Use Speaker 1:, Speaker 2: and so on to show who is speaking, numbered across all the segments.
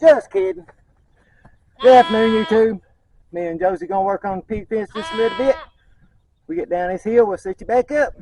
Speaker 1: Just kidding. Good afternoon, YouTube. Me and Josey gonna work on the pig fence just a little bit. We get down this hill, we'll set you back up.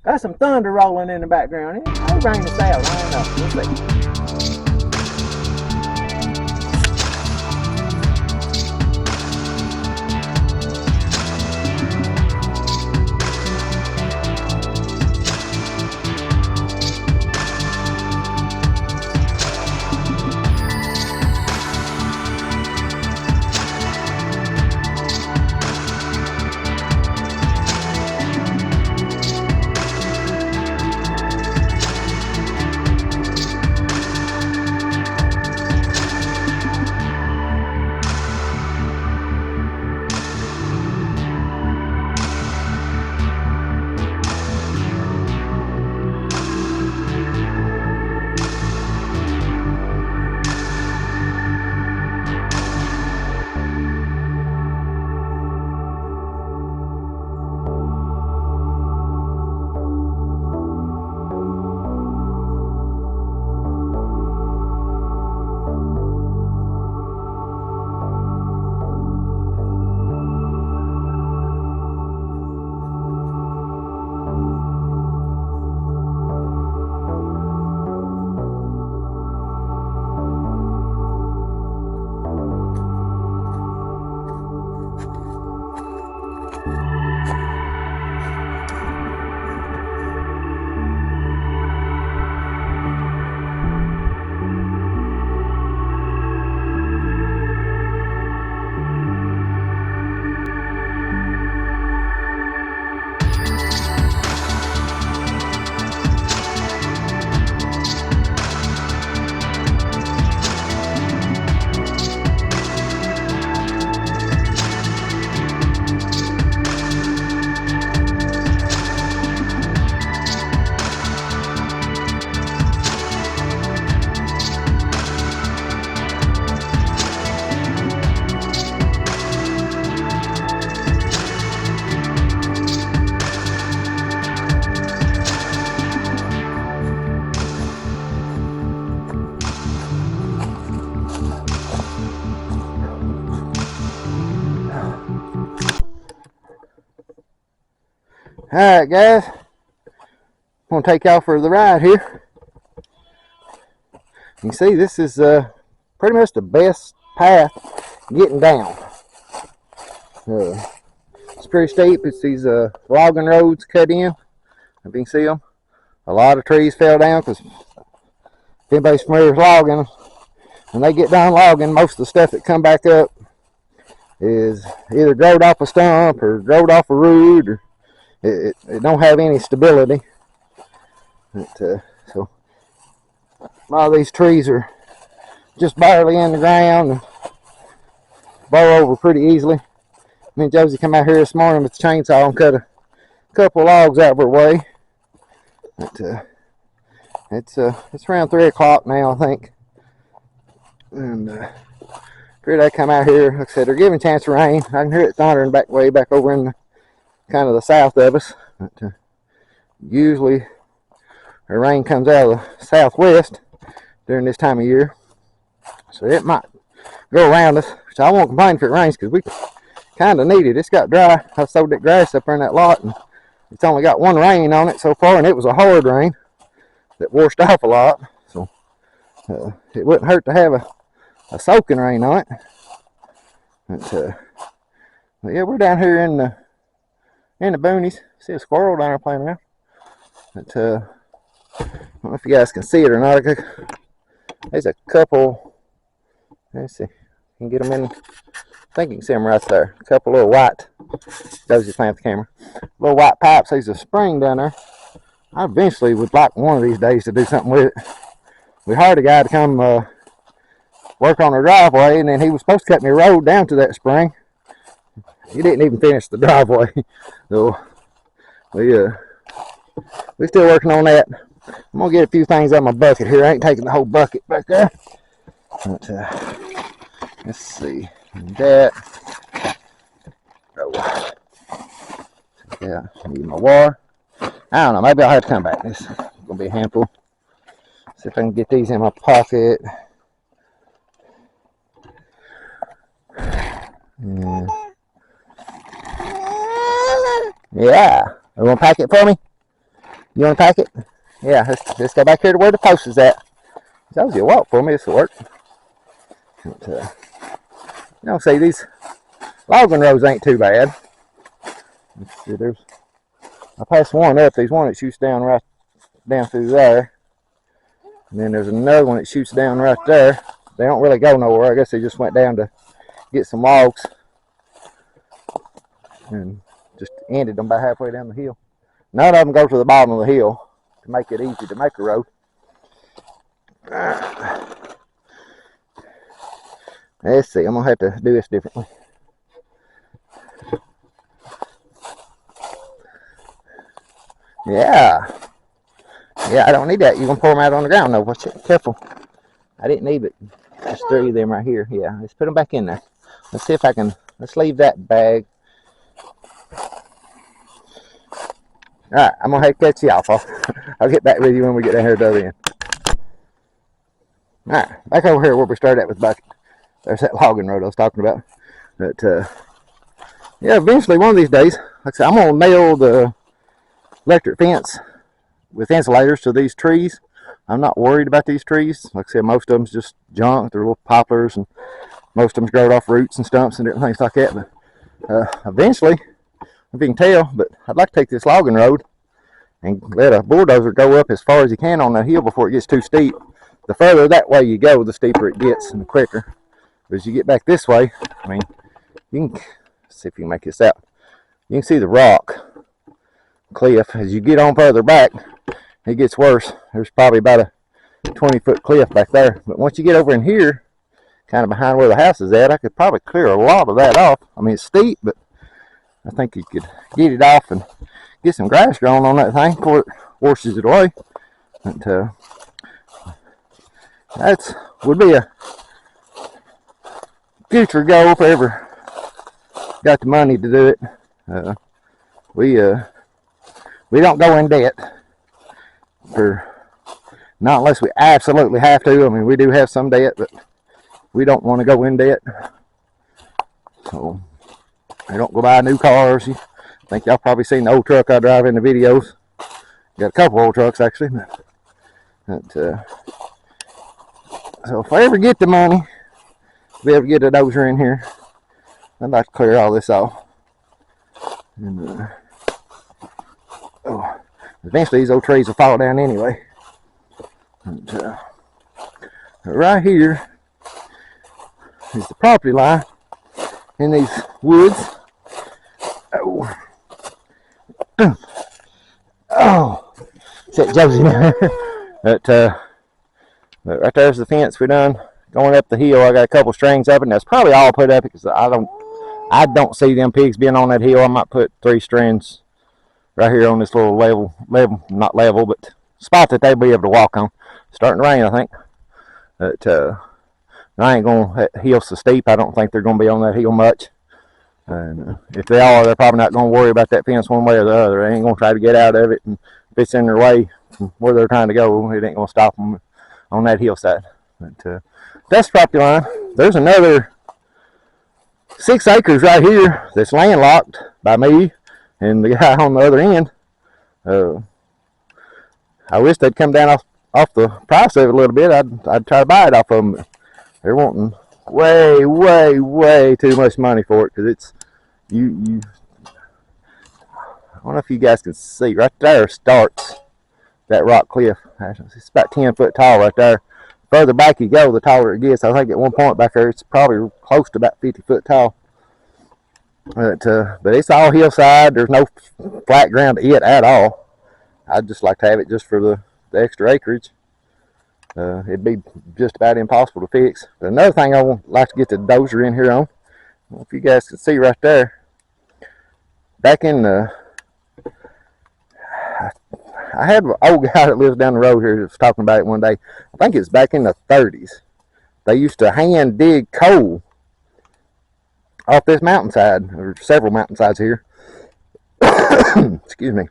Speaker 1: Got some thunder rolling in the background. It may rain us out, I don't know. We'll see. Alright guys, I'm going to take y'all for the ride here. You see, this is pretty much the best path getting down. It's pretty steep. It's these logging roads cut in. If you can see them, a lot of trees fell down because if anybody's familiar with logging, when they get done logging, most of the stuff that come back up is either growed off a stump or growed off a root, or it don't have any stability. So a lot of these trees are just barely in the ground and blow over pretty easily. Me and Josey come out here this morning with the chainsaw and cut a couple of logs out of our way. It's around 3 o'clock now, I think. And after I come out here, like I said, they're giving a chance of rain. I can hear it thundering way back over in the kind of the south of us. But, usually the rain comes out of the southwest during this time of year, so it might go around us, which I won't complain if it rains because we kind of need it. It's got dry. I sowed that grass up there in that lot, and it's only got one rain on it so far, and it was a hard rain that washed off a lot, so it wouldn't hurt to have a soaking rain on it. But yeah, we're down here in the boonies. See a squirrel down there playing around. But I don't know if you guys can see it or not. There's a couple. Let's see. You can get them in. I think you can see them right there. A couple little white. Josey's playing with the camera. Little white pipes. There's a spring down there. I eventually would like one of these days to do something with it. We hired a guy to come work on our driveway, and then he was supposed to cut me a road down to that spring. He didn't even finish the driveway. So we're still working on that. I'm gonna get a few things out of my bucket here. I ain't taking the whole bucket back there. But let's see. That. Oh. Yeah, I need my water. I don't know. Maybe I'll have to come back. This is gonna be a handful. See if I can get these in my pocket. Yeah. You want to pack it for me? You want to pack it? Yeah, let's go back here to where the post is at. That was your walk for me. This will work. You know, see, these logging roads ain't too bad. Let's see, I passed one up. There's one that shoots down right down through there. And then there's another one that shoots down right there. They don't really go nowhere. I guess they just went down to get some logs. And just ended them about halfway down the hill. None of them go to the bottom of the hill to make it easy to make a road. Let's see, I'm going to have to do this differently. Yeah, I don't need that. You're going to pour them out on the ground, though. Watch it. Careful. I didn't need it. Just 3 of them right here. Yeah, let's put them back in there. Let's see if I can, let's leave that bag. Alright, I'm going to have to cut you off. I'll get back with you when we get down here to the other end. Alright, back over here where we started at with the bucket. There's that logging road I was talking about. But, yeah, eventually one of these days, like I said, I'm going to nail the electric fence with insulators to these trees. I'm not worried about these trees. Like I said, most of them's just junk. They're little poplars, and most of them's growing off roots and stumps and different things like that. But eventually, if you can tell, but I'd like to take this logging road and let a bulldozer go up as far as you can on that hill before it gets too steep. The further that way you go, the steeper it gets and the quicker. But as you get back this way, I mean, you can, let's see if you can make this out. You can see the rock cliff. As you get on further back, it gets worse. There's probably about a 20-foot cliff back there. But once you get over in here, kind of behind where the house is at, I could probably clear a lot of that off. I mean, it's steep, but I think you could get it off and get some grass growing on that thing before it washes it away. But, that would be a future goal if I ever got the money to do it. We don't go in debt not unless we absolutely have to. I mean, we do have some debt, but we don't want to go in debt. So I don't go buy new cars. I think y'all probably seen the old truck I drive in the videos. Got a couple old trucks actually. But, so if I ever get the money to be able to get a dozer in here, I'd like to clear all this off. And eventually these old trees will fall down anyway. And, right here is the property line in these woods. Oh, set Josey now. But right there's the fence we done going up the hill. I got a couple strings up, and that's probably all put up because I don't see them pigs being on that hill. I might put 3 strands right here on this little level, not level, but spot that they'll be able to walk on. Starting to rain, I think. But I ain't going to, that hill's so steep, I don't think they're going to be on that hill much. And if they are, they're probably not going to worry about that fence one way or the other. They ain't going to try to get out of it, and if it's in their way from where they're trying to go, it ain't going to stop them on that hillside. But that's the property line. There's another 6 acres right here that's landlocked by me and the guy on the other end. I wish they'd come down off the price of it a little bit. I'd try to buy it off of them. But they're wanting way too much money for it, because it's you. I don't know if you guys can see. Right there starts that rock cliff. It's about 10 foot tall right there. Further back you go, the taller it gets. I think at one point back there, it's probably close to about 50 foot tall. But it's all hillside. There's no flat ground to it at all. I'd just like to have it just for the extra acreage. It'd be just about impossible to fix. But another thing I would like to get the dozer in here on, I don't know if you guys can see right there, back in the, I had an old guy that lives down the road here that was talking about it one day. I think it's back in the 30s. They used to hand dig coal off this mountainside, or several mountainsides here. Excuse me.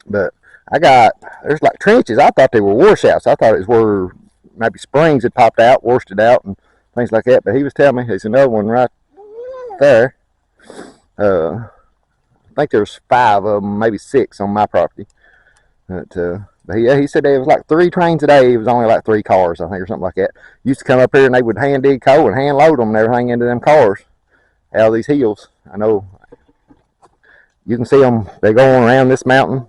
Speaker 1: But There's like trenches. I thought they were washouts. I thought it was where maybe springs had popped out, washed it out, and things like that. But he was telling me there's another one right there. I think there's 5 of them, maybe 6 on my property. But he said there was like 3 trains a day. It was only like 3 cars, I think, or something like that. Used to come up here and they would hand dig coal and hand load them and everything into them cars out of these hills. I know you can see them. They go on around this mountain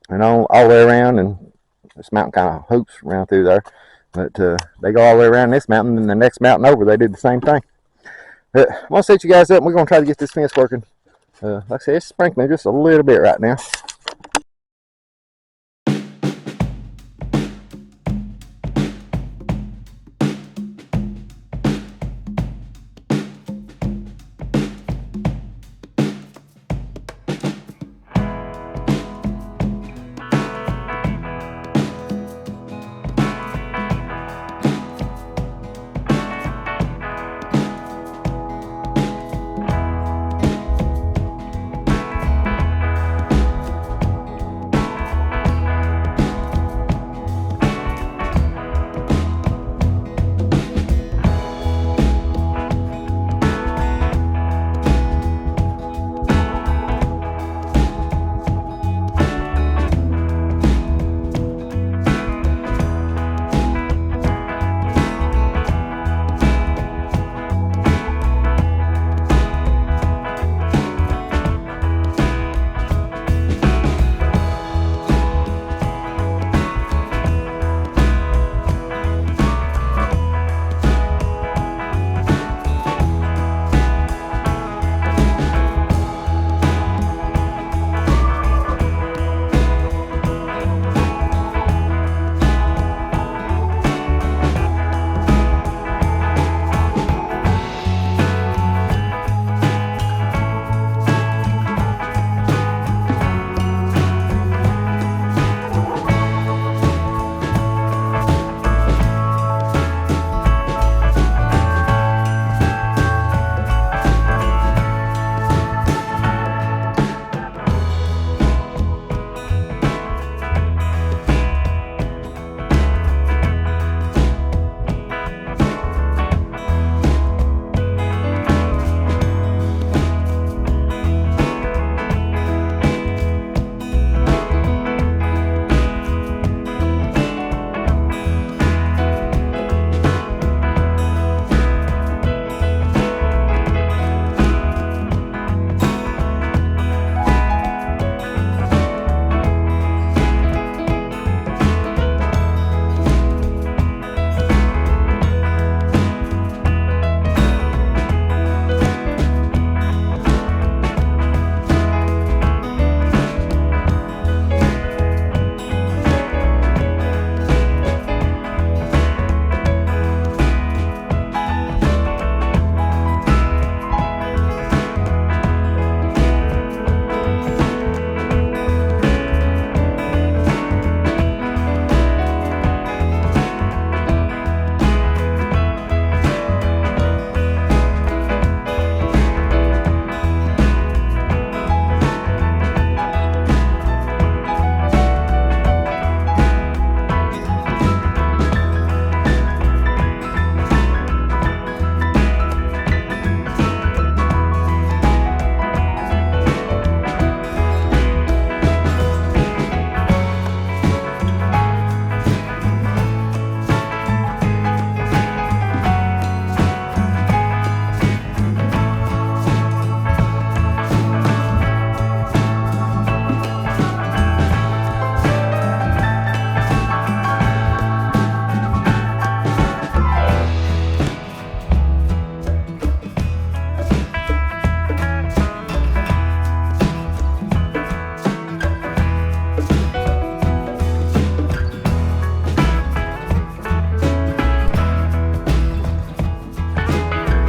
Speaker 1: and all the way around, and this mountain kind of hoops around through there. But they go all the way around this mountain, and the next mountain over, they did the same thing. But I want to set you guys up, and we're going to try to get this fence working. Like I said, it's sprinkling just a little bit right now.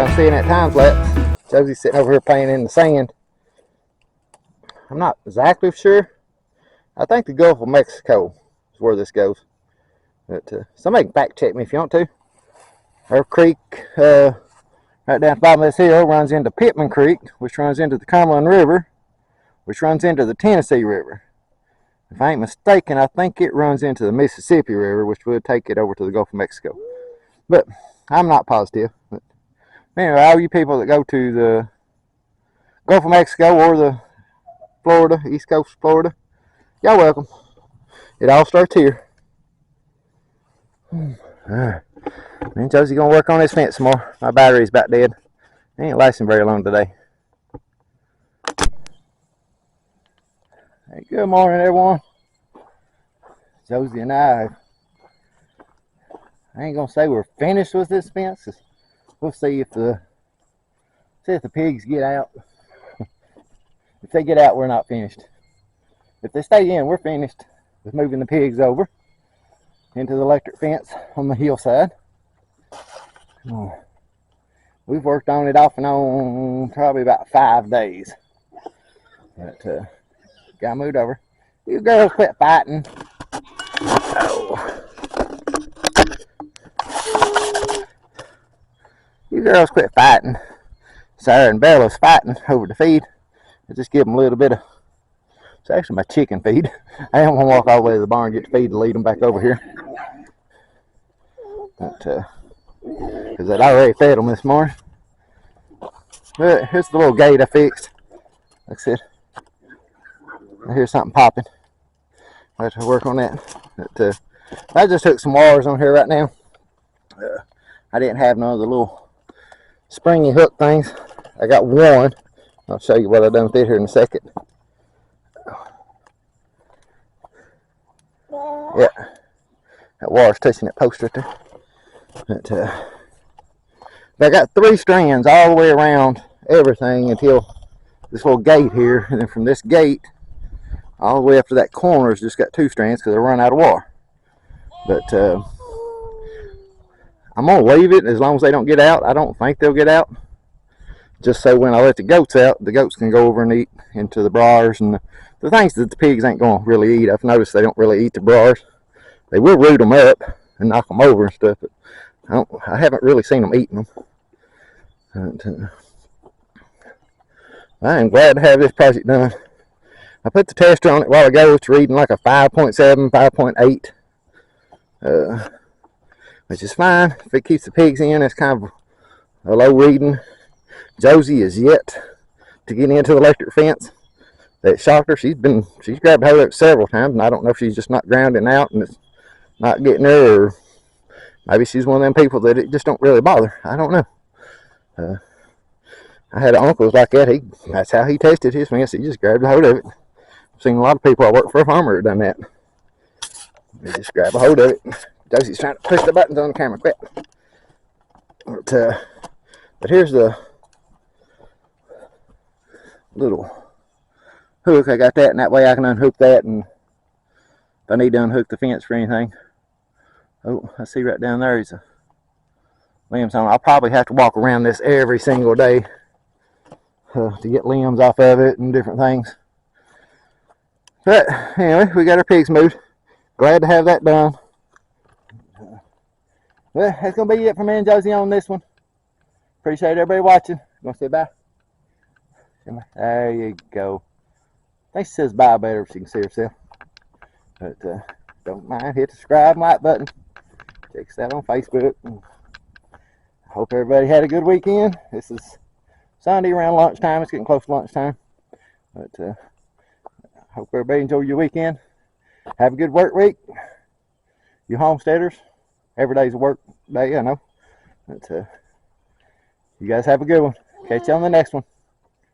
Speaker 1: Y'all seeing that time lapse? Josey's sitting over here playing in the sand. I'm not exactly sure. I think the Gulf of Mexico is where this goes. But somebody can fact check me if you want to. Our creek, right down at the bottom of this hill, runs into Pittman Creek, which runs into the Cumberland River, which runs into the Tennessee River. If I ain't mistaken, I think it runs into the Mississippi River, which would take it over to the Gulf of Mexico. But I'm not positive. But anyway, all you people that go to the Gulf of Mexico or the Florida, East Coast Florida, y'all welcome. It all starts here. Me and Josey gonna work on this fence some more. My battery's about dead. It ain't lasting very long today. Hey, good morning, everyone. Josey and I ain't gonna say we're finished with this fence. We'll see if the pigs get out. If they get out, we're not finished. If they stay in, we're finished with moving the pigs over into the electric fence on the hillside. We've worked on it off and on probably about 5 days. But got moved over. You girls quit fighting. Oh. You girls quit fighting. Sarah and Bella's fighting over the feed. I just give them a little bit of, it's actually my chicken feed. I don't want to walk all the way to the barn and get the feed to lead them back over here. But, because I'd already fed them this morning. But here's the little gate I fixed. Like I said, I hear something popping. I have to work on that. But, I just took some wires on here right now. I didn't have none of the little springy hook things. I got one. I'll show you what I done with it here in a second. Yeah, that wire's touching that post right there. But, I got 3 strands all the way around everything until this little gate here, and then from this gate all the way up to that corner has just got 2 strands because I run out of wire. But I'm gonna leave it as long as they don't get out. I don't think they'll get out. Just so when I let the goats out, the goats can go over and eat into the briars and the things that the pigs ain't gonna really eat. I've noticed they don't really eat the briars. They will root them up and knock them over and stuff, but I haven't really seen them eating them. And, I am glad to have this project done. I put the tester on it a while ago. It's reading like a 5.7, 5.8, which is fine. If it keeps the pigs in, it's kind of a low reading. Josey is yet to get into the electric fence. That shocked her. She's grabbed hold of it several times, and I don't know if she's just not grounding out and it's not getting her, or maybe she's one of them people that it just don't really bother. I don't know. I had an uncle like that. That's how he tested his fence. He just grabbed a hold of it. I've seen a lot of people. I work for a farmer that done that. They just grab a hold of it. Josey's trying to push the buttons on the camera. Quit. But here's the little hook. I got that, and that way I can unhook that, and if I need to unhook the fence for anything. Oh, I see right down there is a limbs on it. I'll probably have to walk around this every single day to get limbs off of it and different things. But anyway, we got our pigs moved. Glad to have that done. Well, that's gonna be it for me and Josey on this one. Appreciate everybody watching. You want to say bye? There you go. I think she says bye better if she can see herself. But don't mind, hit the subscribe and like button. Check us out on Facebook. I hope everybody had a good weekend. This is Sunday around lunchtime. It's getting close to lunchtime. But I hope everybody enjoyed your weekend. Have a good work week. You homesteaders, every day's a work day, I know. But you guys have a good one. Catch you on the next one.